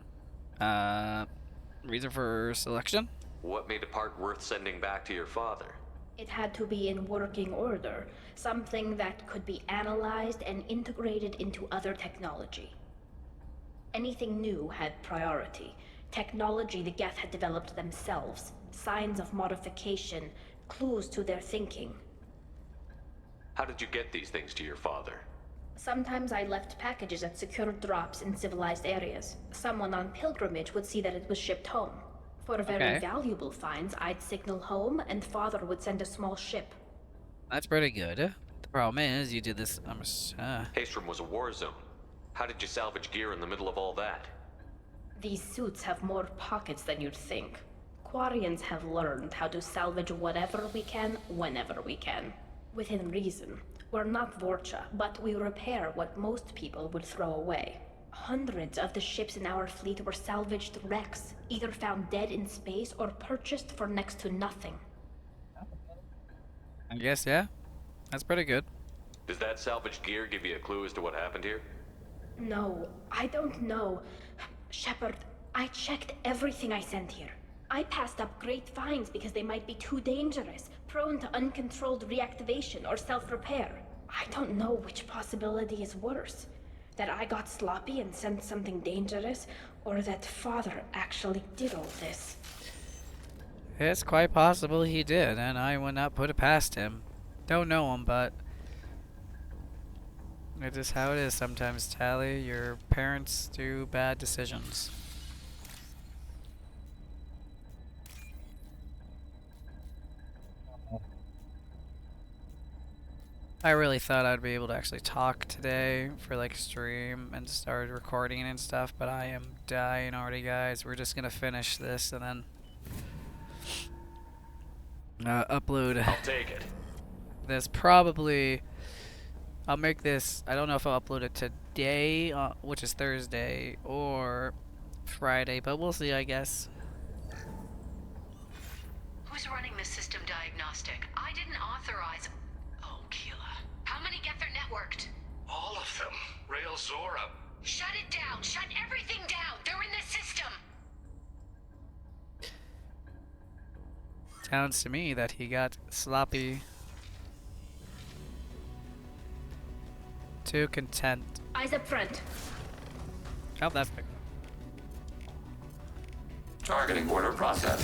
Reason for selection? What made a part worth sending back to your father? It had to be in working order, something that could be analyzed and integrated into other technology. Anything new had priority. Technology the Geth had developed themselves, signs of modification, clues to their thinking. How did you get these things to your father? Sometimes I left packages at secure drops in civilized areas. Someone on pilgrimage would see that it was shipped home. For very valuable finds, I'd signal home, and Father would send a small ship. That's pretty good. The problem is, you did this... Haestrom was a war zone. How did you salvage gear in the middle of all that? These suits have more pockets than you'd think. Quarians have learned how to salvage whatever we can, whenever we can. Within reason. We're not Vorcha, but we repair what most people would throw away. Hundreds of the ships in our fleet were salvaged wrecks, either found dead in space or purchased for next to nothing. I guess, yeah. That's pretty good. Does that salvaged gear give you a clue as to what happened here? No, I don't know. Shepard, I checked everything I sent here. I passed up great finds because they might be too dangerous, prone to uncontrolled reactivation or self-repair. I don't know which possibility is worse. That I got sloppy and sent something dangerous, or that Father actually did all this. It's quite possible he did, and I would not put it past him. Don't know him, but... it is how it is sometimes, Tali. Your parents do bad decisions. I really thought I'd be able to actually talk today for like stream and start recording and stuff, but I am dying already, guys. We're just gonna finish this and then upload. I'll take it. This probably... I'll make this... I don't know if I'll upload it today, which is Thursday, or Friday, but we'll see, I guess. Who's running the system diagnostic? I didn't authorize... Oh, Keela. How many Geth are networked? All of them. Rail Zora. Shut it down! Shut everything down! They're in the system! Sounds to me that he got sloppy. Too content. Eyes up front. Oh, that's big. Targeting order process.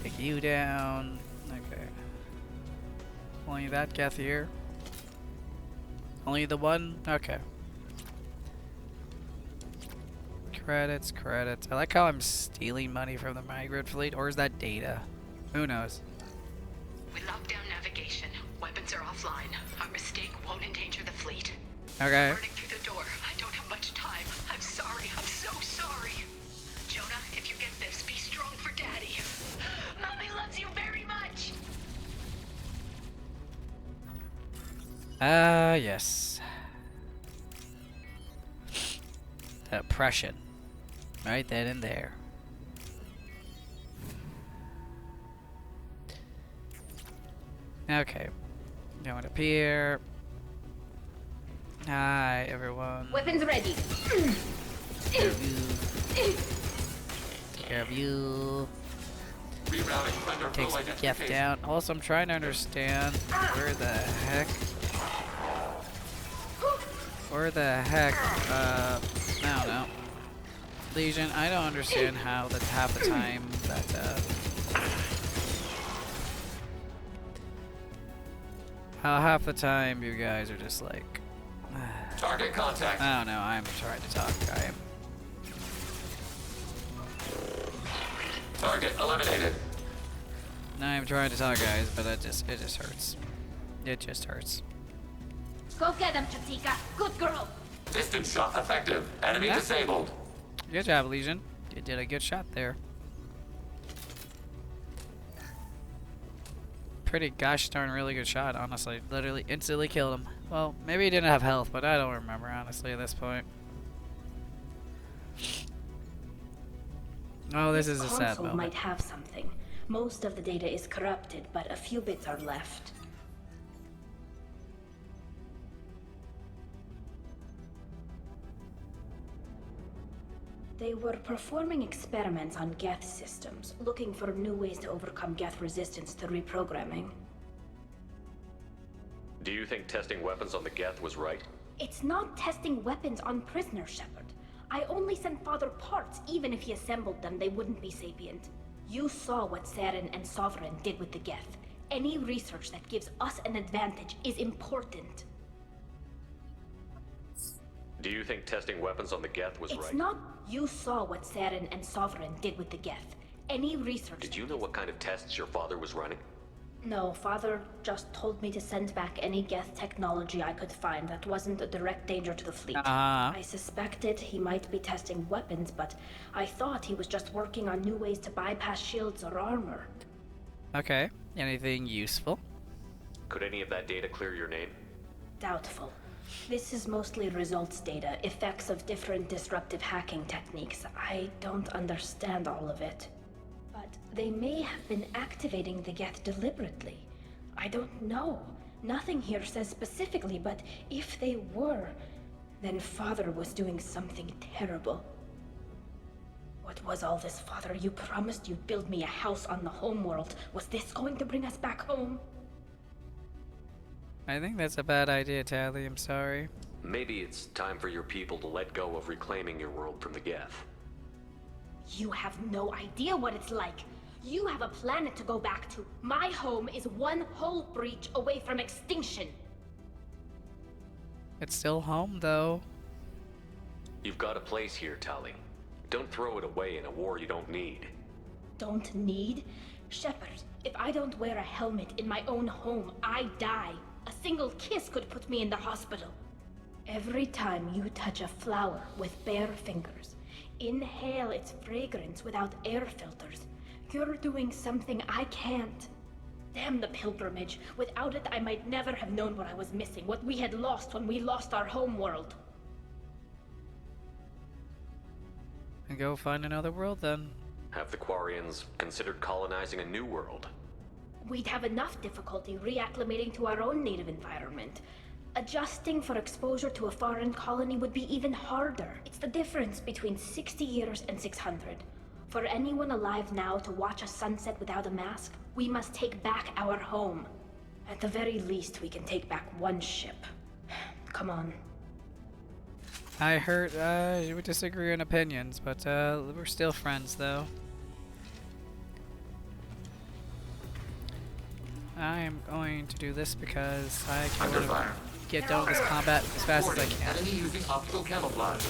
Take you down. Okay. Only that Geth here. Only the one? Okay. Credits, credits. I like how I'm stealing money from the migrant fleet, or is that data? Who knows? We locked down navigation. Weapons are offline. Our mistake won't endanger the fleet. Okay. Burning through the door. I don't have much time. I'm sorry. I'm so sorry. Jonah, if you get this, be strong for Daddy. Mommy loves you very much. Yes. The oppression. Right then and there. Okay. Going up here. Hi, everyone. Weapons ready. Take care of you. Take care of you. Takes the Geth down. Also, I'm trying to understand where the heck... I don't know. Legion, I don't understand how that half the time that, how half the time you guys are just like... Target contact. I don't know, I'm trying to talk. I am... Target eliminated. I'm trying to talk, guys, but it just hurts. It just hurts. Go get him, Chatika. Good girl. Distance shot effective. Enemy disabled. Good job, Legion. You did a good shot there. Pretty gosh darn really good shot, honestly. Literally instantly killed him. Well, maybe he didn't have health, but I don't remember, honestly, at this point. Oh, this is a sad console moment. might have something. Most of the data is corrupted, but a few bits are left. They were performing experiments on Geth systems, looking for new ways to overcome Geth resistance to reprogramming. Do you think testing weapons on the Geth was right? It's not testing weapons on prisoners, Shepard. I only sent Father parts. Even if he assembled them, they wouldn't be sapient. You saw what Saren and Sovereign did with the Geth. Any research that gives us an advantage is important. Do you think testing weapons on the Geth was right? It's not you saw what Saren and Sovereign did with the Geth. Any research... Did you know what kind of tests your father was running? No, Father just told me to send back any Geth technology I could find that wasn't a direct danger to the fleet. I suspected he might be testing weapons, but I thought he was just working on new ways to bypass shields or armor. Okay. Anything useful? Could any of that data clear your name? Doubtful. This is mostly results data, effects of different disruptive hacking techniques. I don't understand all of it. But they may have been activating the Geth deliberately. I don't know. Nothing here says specifically, but if they were, then Father was doing something terrible. What was all this, Father? You promised you'd build me a house on the homeworld. Was this going to bring us back home? I think that's a bad idea, Tali. I'm sorry. Maybe it's time for your people to let go of reclaiming your world from the Geth. You have no idea what it's like. You have a planet to go back to. My home is one hull breach away from extinction. It's still home, though. You've got a place here, Tali. Don't throw it away in a war you don't need. Don't need? Shepard, if I don't wear a helmet in my own home, I die. A single kiss could put me in the hospital. Every time you touch a flower with bare fingers, inhale its fragrance without air filters, you're doing something I can't. Damn the pilgrimage. Without it, I might never have known what I was missing, what we had lost when we lost our home world. And go find another world, then. Have the Quarians considered colonizing a new world? We'd have enough difficulty reacclimating to our own native environment. Adjusting for exposure to a foreign colony would be even harder. It's the difference between 60 years and 600. For anyone alive now to watch a sunset without a mask, we must take back our home. At the very least, we can take back one ship. Come on. I heard, we disagree on opinions, but, we're still friends, though. I am going to do this because I can get done with this combat as fast as I can. Enemy using optical camouflage.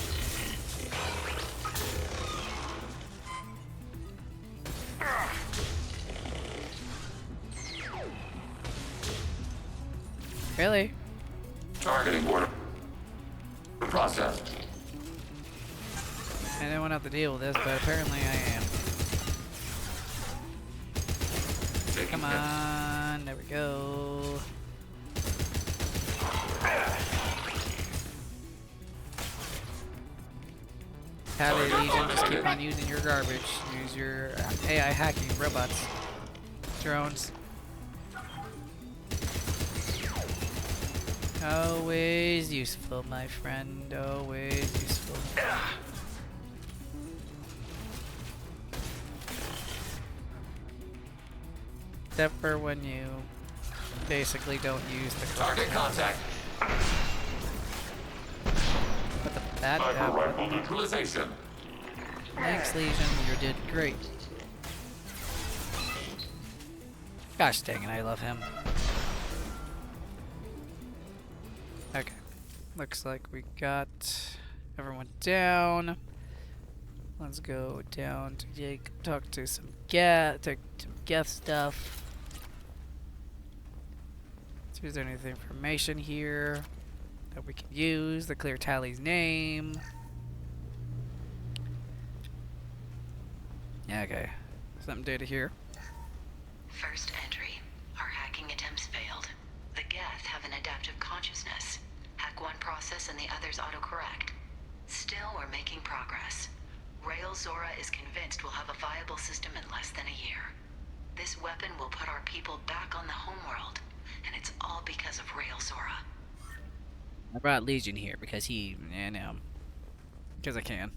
Really? Targeting border. Process. I didn't want to have to deal with this, but apparently I am. Come on, there we go. Tali, Legion, just keep on using your garbage. Use your AI hacking robots. Drones. Always useful, my friend. Always useful. Except for when you basically don't use the target contact. Put the bat down. Neutralization. Thanks, Legion. You did great. Gosh dang it, I love him. Okay. Looks like we got everyone down. Let's go down to Jake, talk to some Geth stuff. See if there's any information here that we can use to clear Tali's name. Yeah, okay. Some data here. First entry. Our hacking attempts failed. The Geth have an adaptive consciousness. Hack one process and the others autocorrect. Still, we're making progress. Rael Zora is convinced we'll have a viable system in less than a year. This weapon will put our people back on the homeworld, and it's all because of Rael Zora. I brought Legion here because because I can.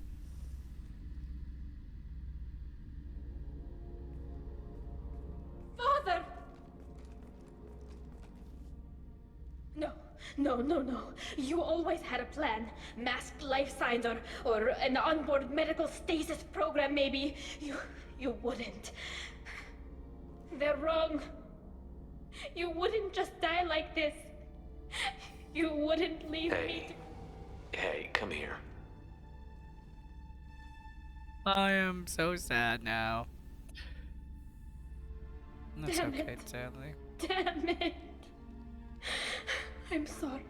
No, no, no. You always had a plan. Masked life signs or an onboard medical stasis program, maybe. You wouldn't. They're wrong. You wouldn't just die like this. You wouldn't leave me to... Hey, come here. I am so sad now. That's Damn okay, it. sadly. Damn it. I'm sorry.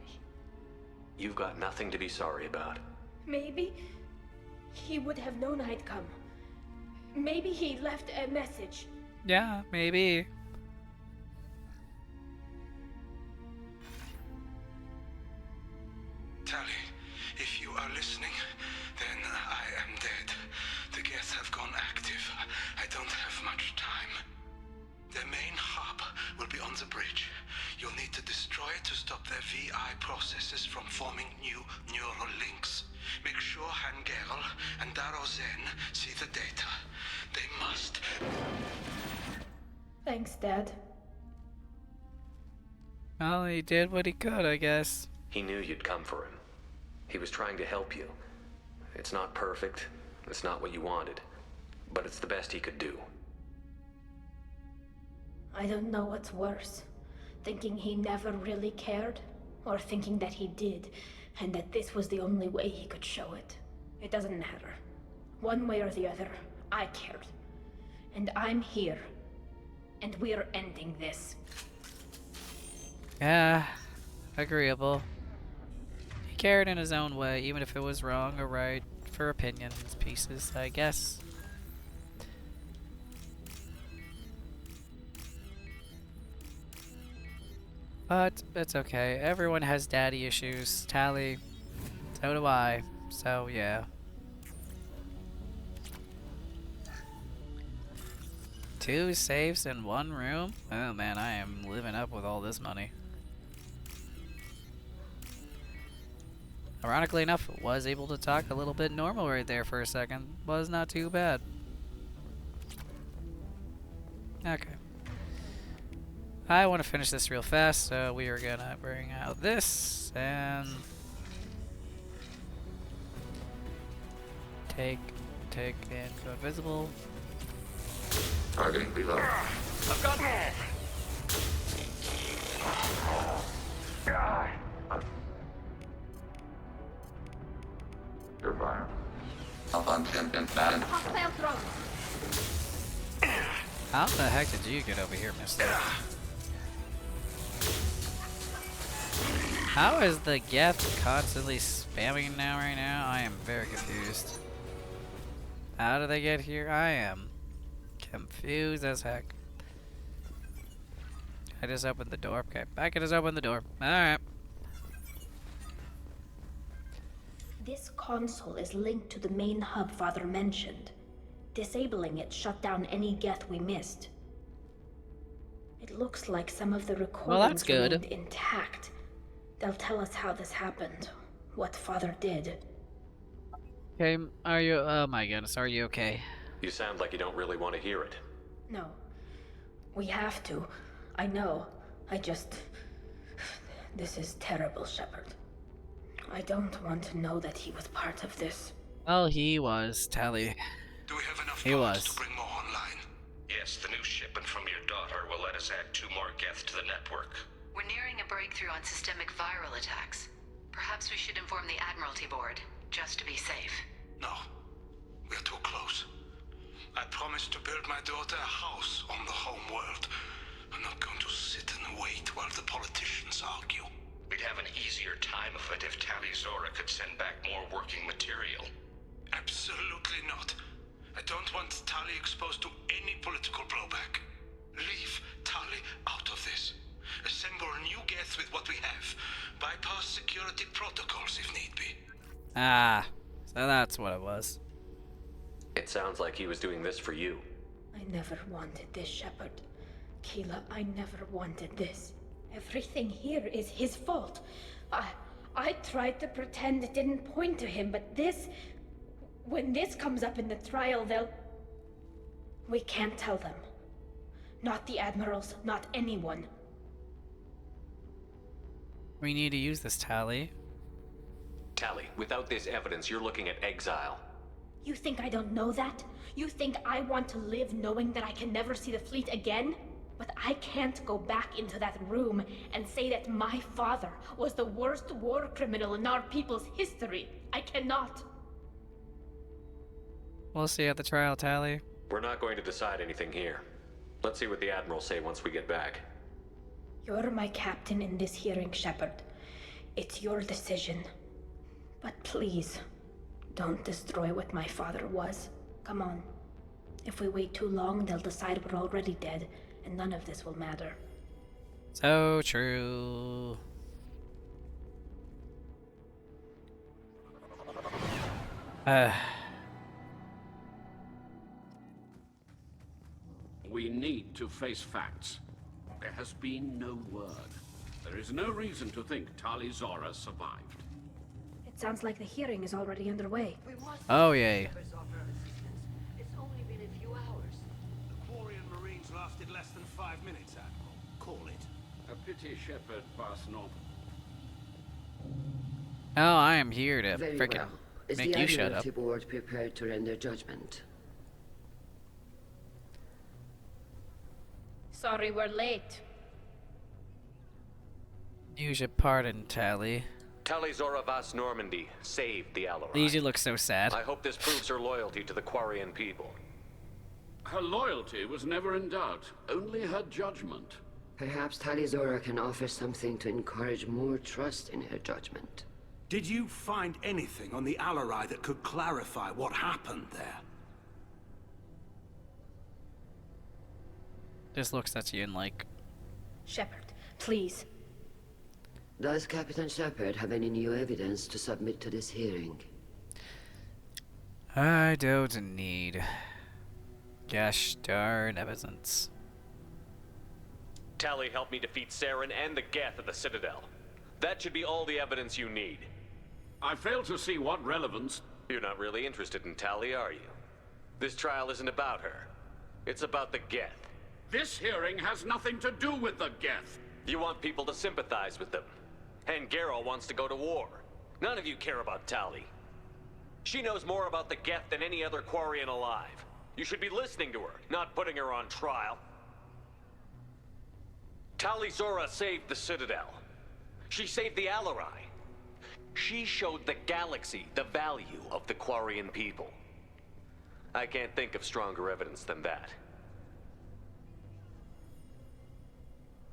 You've got nothing to be sorry about. Maybe he would have known I'd come. Maybe he left a message. Yeah, maybe. Tali, if you are listening, then I am dead. The Geth have gone active. I don't have much time. Their main hub will be on the bridge. You'll need to destroy it to stop their VI processes from forming new neural links. Make sure Hangerl and Daro Zen see the data. They must. Thanks, Dad. Well, he did what he could, I guess. He knew you'd come for him. He was trying to help you. It's not perfect. It's not what you wanted. But it's the best he could do. I don't know what's worse. Thinking he never really cared, or thinking that he did, and that this was the only way he could show it. It doesn't matter. One way or the other, I cared. And I'm here. And we're ending this. Yeah, agreeable. He cared in his own way, even if it was wrong or right, for opinions pieces, I guess. But it's okay. Everyone has daddy issues. Tali, so do I. So yeah. Two safes in one room? Oh man, I am living up with all this money. Ironically enough, was able to talk a little bit normal right there for a second. Was not too bad. Okay. I want to finish this real fast, so we are gonna bring out this and take and go invisible. Targeting below. I've got it! Your fire. Up on 10 and bad. Hostile drone. How the heck did you get over here, mister? How is the Geth constantly spamming now right now? I am very confused. How did they get here? I am confused as heck. I just opened the door. Okay, I can just open the door. Alright. This console is linked to the main hub Father mentioned. Disabling it shut down any Geth we missed. It looks like some of the recordings remained intact. They'll tell us how this happened, what Father did. Okay, are you? Oh my goodness, are you okay? You sound like you don't really want to hear it. No. We have to. I know. I just... This is terrible, Shepard. I don't want to know that he was part of this. Well, he was, Tali. Do we have enough He was. to bring more online? Yes, the new shipment from your daughter will let us add 2 more Geth to the network. We're nearing a breakthrough on systemic viral attacks. Perhaps we should inform the Admiralty Board, just to be safe. No. We're too close. I promised to build my daughter a house on the home world. I'm not going to sit and wait while the politicians argue. We'd have an easier time of it if Tali Zora could send back more working material. Absolutely not. I don't want Tali exposed to any political blowback. Leave Tali out of this. Assemble new Geth with what we have. Bypass security protocols if need be. Ah, so that's what it was. It sounds like he was doing this for you. I never wanted this, Shepard. Keela, I never wanted this. Everything here is his fault. I tried to pretend it didn't point to him, but this... When this comes up in the trial, they'll... We can't tell them. Not the admirals, not anyone. We need to use this, Tali. Tali, without this evidence, you're looking at exile. You think I don't know that? You think I want to live knowing that I can never see the fleet again? But I can't go back into that room and say that my father was the worst war criminal in our people's history. I cannot. We'll see at the trial, Tali. We're not going to decide anything here. Let's see what the Admiral say once we get back. You're my captain in this hearing, Shepard. It's your decision. But please, don't destroy what my father was. Come on. If we wait too long, they'll decide we're already dead, and none of this will matter. So true. We need to face facts. There has been no word. There is no reason to think Tali Zora survived. It sounds like the hearing is already underway. Oh, yay. It's only been a few hours. The Quarian Marines lasted less than 5 minutes, Admiral. Call it. A pity Shepard passed not. Oh, I am here to Very frickin' well. Is make the you shut up. Admiralty Board prepared to render judgment? Sorry we're late. Use your pardon, Tali. Tali Zora Vas Normandy saved the Alarai. These look so sad. I hope this proves her loyalty to the Quarian people. Her loyalty was never in doubt, only her judgment. Perhaps Tali Zora can offer something to encourage more trust in her judgment. Did you find anything on the Alarai that could clarify what happened there? Just looks at you and like... Shepard, please. Does Captain Shepard have any new evidence to submit to this hearing? I don't need... gosh darn evidence. Tali helped me defeat Saren and the Geth at the Citadel. That should be all the evidence you need. I fail to see what relevance... You're not really interested in Tali, are you? This trial isn't about her. It's about the Geth. This hearing has nothing to do with the Geth. You want people to sympathize with them. And Geralt wants to go to war. None of you care about Tali. She knows more about the Geth than any other Quarian alive. You should be listening to her, not putting her on trial. Tali Zora saved the Citadel. She saved the Alarai. She showed the galaxy the value of the Quarian people. I can't think of stronger evidence than that.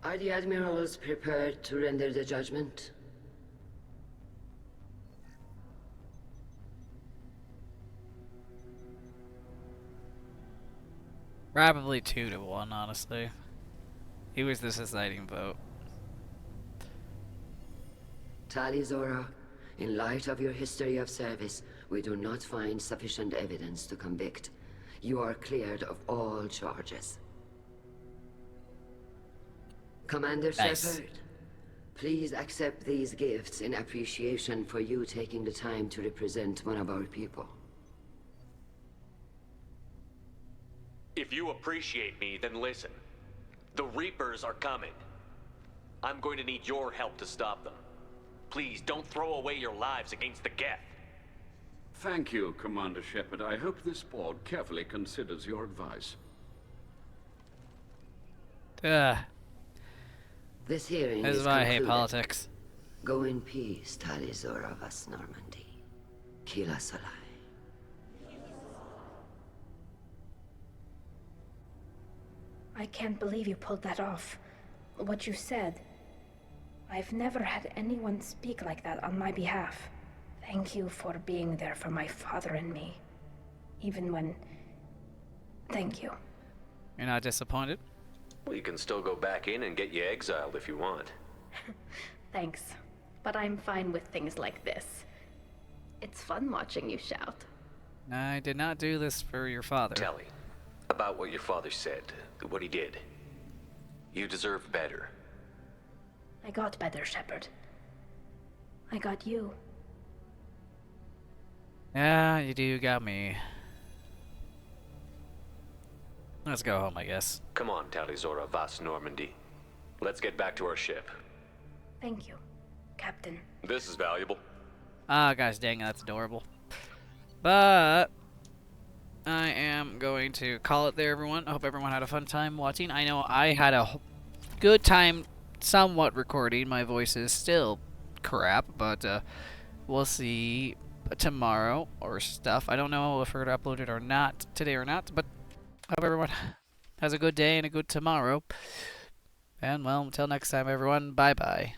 Are the admirals prepared to render the judgment? Probably 2-1, honestly. He was the deciding vote. Tali Zora, in light of your history of service, we do not find sufficient evidence to convict. You are cleared of all charges. Commander Nice. Shepard, please accept these gifts in appreciation for you taking the time to represent one of our people. If you appreciate me, then listen. The Reapers are coming. I'm going to need your help to stop them. Please, don't throw away your lives against the Geth. Thank you, Commander Shepard. I hope this board carefully considers your advice. This hearing This is is why I hate concluded. politics. Go in peace, Tali Zora Vas Normandy. Kila Salai. I can't believe you pulled that off. What you said. I've never had anyone speak like that on my behalf. Thank you for being there for my father and me. Even when... Thank you. You're not disappointed? Well, you can still go back in and get you exiled if you want. Thanks. But I'm fine with things like this. It's fun watching you shout. I did not do this for your father. Tali, about what your father said, what he did. You deserve better. I got better, Shepard. I got you. Yeah, you do got me. Let's go home, I guess. Come on, Tali Zora Vas Normandy. Let's get back to our ship. Thank you. Captain. This is valuable. Ah, guys, dang it, that's adorable. But I am going to call it there, everyone. I hope everyone had a fun time watching. I know I had a good time somewhat recording. My voice is still crap, but we'll see tomorrow or stuff. I don't know if we're going to upload it or not today or not, but I hope everyone has a good day and a good tomorrow. And, well, until next time, everyone, bye-bye.